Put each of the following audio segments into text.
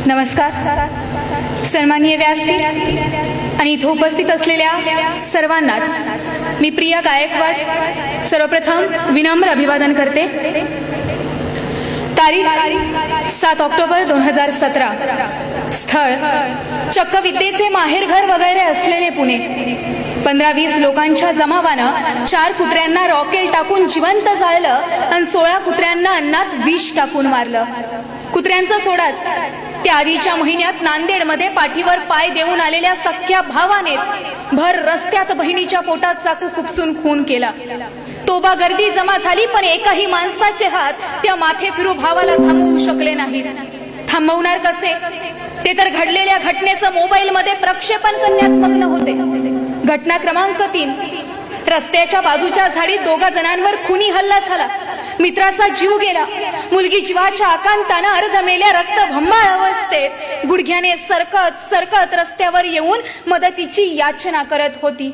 नमस्कार. सन्माननीय व्यासपीठ आणि इथे उपस्थित असलेल्या सर्वांनाच मी प्रिया गायकवाड सर्वप्रथम विनम्र अभिवादन करते. तारीख 7 ऑक्टोबर 2017. स्थळ चक्क विद्येचे माहेरघर वगैरे असलेले पुणे. 15-20 लोकांच्या जमावानं 4 कुत्र्यांना रॉकेल टाकून जिवंत जाळलं आणि 16 कुत्र्यांना अन्नात विष टाकून मारलं. कुत्र्यांचा सोडाच, त्या आधीच्या महिन्यात नांदेडमध्ये पाठीवर पाय देऊन आलेल्या सख्या भावानेच भर रस्त्यात बहिणीच्या पोटात चाकू खुपसून खून केला. तोबा गर्दी जमा झाली, पण एकाही माणसाचे हात त्या माथे फिरू भावाला थांबवू शकले नाहीत. थांबवणार कसे? ते तर घडलेल्या घटनेचं मोबाईल मध्ये प्रक्षेपण करण्यात मग्न होते. घटना क्रमांक 3. रस्त्याच्या बाजूच्या झाडीत 2 जणांवर खुनी हल्ला झाला. मित्राचा जीव गेला. मुलगी जीवाच्या आकांतानं अर्धमेल्या रक्तभंबाळ अवस्थेत गुडघ्याने सरकत सरकत रस्त्यावर येऊन मदतीची याचना करत होती.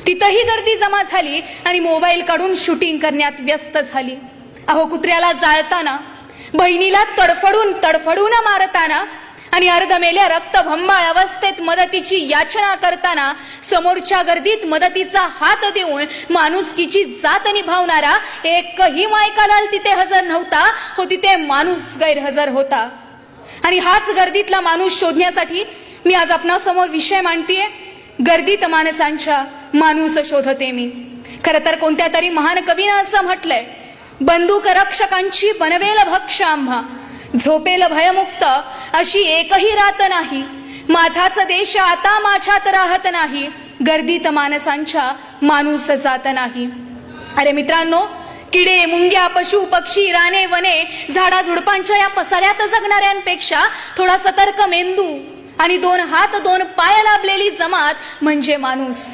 तिथंही गर्दी जमा झाली आणि मोबाईल काढून शूटिंग करण्यात व्यस्त झाली. अहो, कुत्र्याला जाळताना, बहिणीला तडफडून मारताना आणि अर्धमेल्या रक्तभंबाळ अवस्थेत मदतीची याचना करताना समोरच्या गर्दीत मदतीचा हात देऊन माणुसकीची जात निभावणारा एकही मायकालाल तिथे हजर नव्हता. हो, तिथे माणूस गैरहजर होता. आणि हाच गर्दीतला माणूस शोधण्यासाठी मी आज आपणासमोर विषय मांडतीये. गर्दीत माणसांच्या माणूस शोधते मी. खरं तर कोणत्या तरी महान कवीनं असं म्हटलंय, बंदूक रक्षकांची बनवेल भक्ष आम्हा, झोपेल भयमुक्त अशी एकही रात नाही, माझाच देश आता माझ्यात राहत नाही, गर्दीत माणसांच्या माणूस जात नाही. अरे मित्रांनो, किडे, मुंग्या, पशु, पक्षी, राने, वने, झाडा झुडपांच्या या पसाऱ्यात जगणाऱ्यांपेक्षा थोडा सतर्क मेंदू आणि 2 हात 2 पाय लाभलेली जमात म्हणजे माणूस.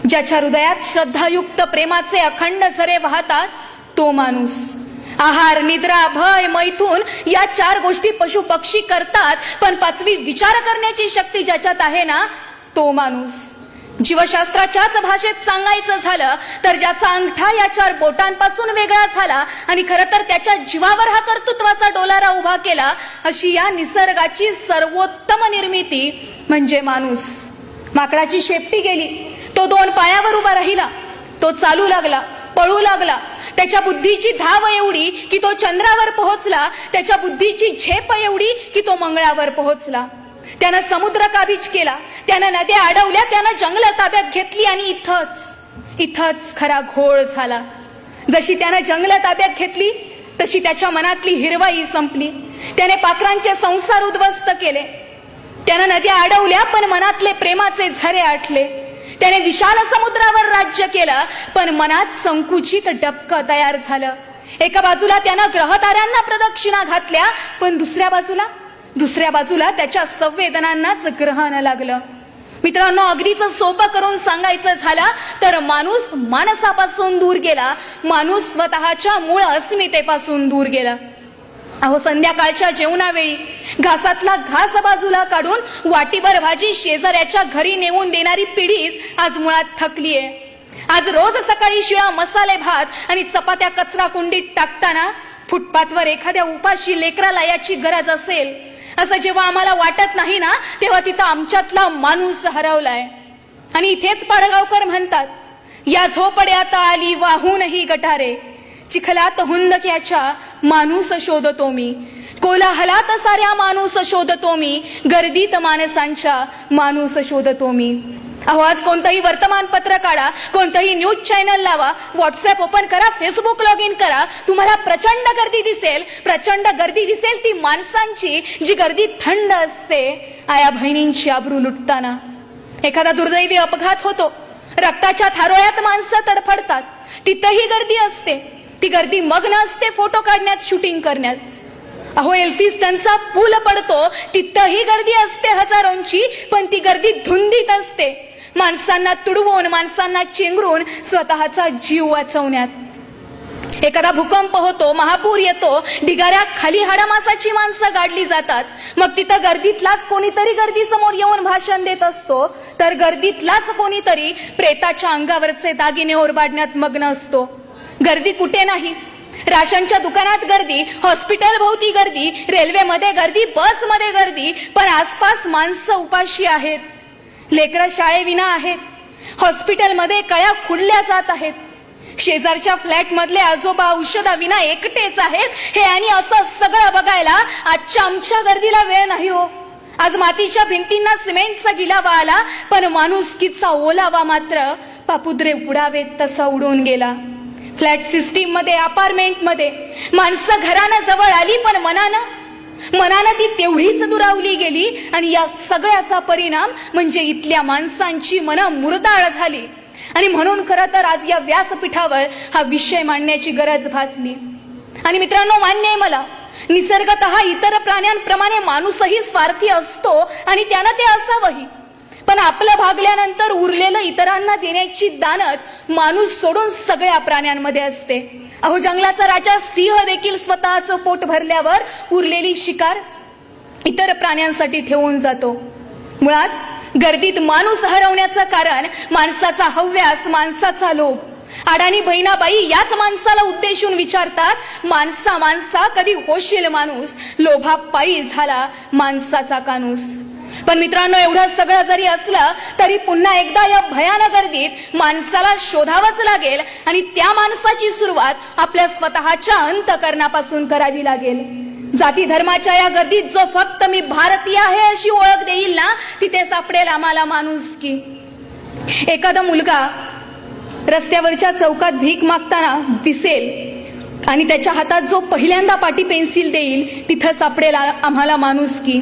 ज्याच्या हृदयात श्रद्धायुक्त प्रेमाचे अखंड झरे वाहतात तो माणूस. आहार, निद्रा, भय, मैथून या 4 गोष्टी पशु पक्षी करतात, पण 5वी विचार करण्याची शक्ती ज्याच्यात आहे ना, तो माणूस. जीवशास्त्राच्याच भाषेत सांगायचं झालं तर ज्याचा अंगठा या 4 बोटांपासून वेगळा झाला आणि खरं तर त्याच्या जीवावर हा कर्तृत्वाचा डोलारा उभा केला, अशी या निसर्गाची सर्वोत्तम निर्मिती म्हणजे माणूस. माकडाची शेपटी गेली, तो 2 पायावर उभा राहिला, तो चालू लागला, पळू लागला. त्याच्या बुद्धीची धाव एवढी की तो चंद्रावर पोहोचला, त्याच्या बुद्धीची झेप एवढी की तो मंगळावर पोहोचला. त्यानं समुद्र काबीज केला, त्यानं नद्या अडवल्या, त्यानं जंगल ताब्यात घेतली आणि इथंच खरा घोळ झाला. जशी त्यानं जंगल ताब्यात घेतली तशी त्याच्या मनातली हिरवाई संपली. त्याने पाखरांचे संसार उद्ध्वस्त केले. त्यानं नद्या अडवल्या, पण मनातले प्रेमाचे झरे आटले. त्याने विशाल समुद्रावर राज्य केलं, पण मनात संकुचित डबकं तयार झालं. एका बाजूला त्यानं ग्रहताऱ्यांना प्रदक्षिणा घातल्या, पण दुसऱ्या बाजूला त्याच्या संवेदनांनाच ग्रहण लागलं. मित्रांनो, अगदीच सोपं करून सांगायचं झालं तर माणूस माणसापासून दूर गेला, माणूस स्वतःच्या मूळ अस्मितेपासून दूर गेला. अहो, संध्याकाळच्या जेवणावेळी घासातला घास बाजूला काढून वाटीभर भाजी शेजाऱ्याच्या घरी नेऊन देणारी पिढीच आज मुळात थकलीये. आज रोज सकाळी शिळा मसाले भात आणि चपात्या कचरा कुंडीत टाकताना फुटपाथवर एखाद्या उपाशी लेकराला याची गरज असेल असं जेव्हा आम्हाला वाटत नाही ना, तेव्हा तिथं आमच्यातला माणूस हरवलाय. आणि इथेच पाडगावकर म्हणतात, या झोपड्यात आली वाहूनही गटारे, चिखलात हुंदक्याच्या माणूस शोधतो मी, कोलाहलात साऱ्या माणूस शोधतो मी, गर्दीत माणसांच्या माणूस शोधतो मी. अहो, आज कोणतंही वर्तमानपत्र काढा, कोणतंही न्यूज चॅनल लावा, व्हॉट्सअप ओपन करा, फेसबुक लॉग इन करा, तुम्हाला प्रचंड गर्दी दिसेल ती माणसांची, जी गर्दी थंड असते आया बहिणींची आबरू लुटताना. एखादा दुर्दैवी अपघात होतो, रक्ताच्या थारोळ्यात माणसं तडफडतात, तिथंही गर्दी असते. ती गर्दी मग्न असते फोटो काढण्यात, शूटिंग करण्यात. अहो, एल्फिन्स्टनचा पूल पडतो, तिथंही गर्दी असते हजारोंची, पण ती गर्दी धुंदीत असते, माणसांना तुडवून, माणसांना चेंगरून स्वतःचा जीव वाचवण्यात. एखादा भूकंप होतो, महापूर येतो, ढिगाऱ्या खाली हाडामासाची माणसं गाडली जातात. मग तिथं गर्दीतलाच कोणीतरी गर्दी समोर येऊन भाषण देत असतो, तर गर्दीतलाच कोणीतरी प्रेताच्या अंगावरचे दागिने ओरबाडण्यात मग्न असतो. गर्दी कुठे नाही, राशनच्या दुकानात गर्दी, हॉस्पिटल भोवती गर्दी, रेल्वेमध्ये गर्दी, बसमध्ये गर्दी, पण आसपास माणसं उपाशी आहेत. लेकरं शाळेविना आहेत. हॉस्पिटलमध्ये कळ्या खुडल्या जात आहेत. शेजारच्या फ्लॅट मधले आजोबा औषधाविना एकटेच आहेत. हे आणि असं सगळं बघायला आजच्या आमच्या गर्दीला वेळ नाही हो. आज मातीच्या भिंतींना सिमेंटचा गिलावा आला, पण माणुसकीचा ओलावा मात्र पापुद्रे उडावेत तसा उडून गेला. फ्लॅट सिस्टीम मध्ये, अपार्टमेंट मध्ये माणसं घरानं जवळ आली, पण मनानं ती तेवढीच दुरावली गेली. आणि या सगळ्याचा परिणाम म्हणजे इथल्या माणसांची मनं मुरदाळ झाली. आणि म्हणून खरं तर आज या व्यासपीठावर हा विषय मांडण्याची गरज भासली. आणि मित्रांनो, मान्य आहे मला, निसर्गतः इतर प्राण्यांप्रमाणे माणूसही स्वार्थी असतो आणि त्यानं ते असावंही. पण आपलं भागल्यानंतर उरलेलं इतरांना देण्याची दानत माणूस सोडून सगळ्या प्राण्यांमध्ये असते. अहो, जंगलाचा राजा सिंह देखील स्वतःचं पोट भरल्यावर उरलेली शिकार इतर प्राण्यांसाठी ठेवून जातो. मुळात गर्दीत माणूस हरवण्याचं कारण माणसाचा हव्यास, माणसाचा लोभ. अडाणी बहिणाबाई याच माणसाला उद्देशून विचारतात, माणसा कधी होशील माणूस, लोभापायी झाला माणसाचा कानूस. पण मित्रांनो, एवढं सगळं जरी असलं तरी पुन्हा एकदा या भयानक गर्दीत माणसाला शोधावंच लागेल. आणि त्या माणसाची सुरुवात आपल्या स्वतःच्या अंतःकरणापासून करावी लागेल. जाती धर्माच्या या गर्दीत जो फक्त मी भारतीय आहे अशी ओळख देईल ना, तिथे सापडेल आम्हाला माणुसकी. एखादा मुलगा रस्त्यावरच्या चौकात भीक मागताना दिसेल आणि त्याच्या हातात जो पहिल्यांदा पाटी पेन्सिल देईल, तिथं सापडेल आम्हाला माणुसकी.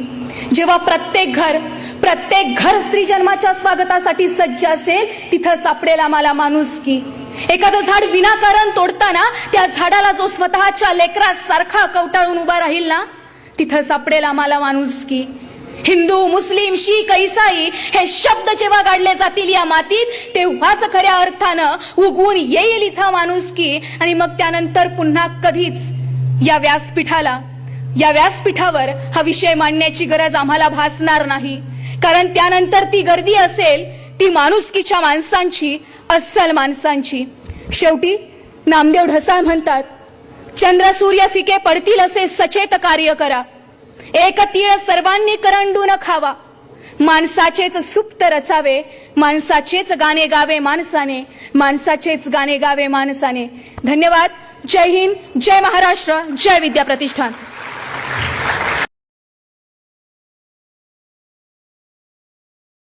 जेव्हा प्रत्येक घर स्त्री जन्माच्या स्वागतासाठी सज्ज असेल, तिथं सापडेल आम्हाला माणुसकी. एखादं झाड विनाकारण तोडताना त्या झाडाला जो स्वतःच्या लेकरासारखा कवटाळून उभा राहील ना, तिथं सापडेल आम्हाला माणुसकी. हिंदू, मुस्लिम, शीख, ईसाई हे शब्द जेव्हा गाडले जातील या मातीत, तेव्हाच खऱ्या अर्थानं उगवून येईल इथं माणुसकी. आणि मग त्यानंतर पुन्हा कधीच या व्यासपीठावर हा विषय मांडण्याची गरज आम्हाला भासणार नाही. कारण त्यानंतर ती गर्दी असेल ती माणुसकीच्या माणसांची, अस्सल माणसांची. शेवटी नामदेव ढसाळ म्हणतात, चंद्र सूर्य फिके पडतील असे सचेत कार्य करा. एक तीळ सर्वांनी करंडून खावा. माणसाचेच सुप्त रचावे, माणसाचेच गाणे गावे माणसाने, माणसाचेच गाणे गावे माणसाने. धन्यवाद. जय हिंद, जय महाराष्ट्र, जय विद्या प्रतिष्ठान.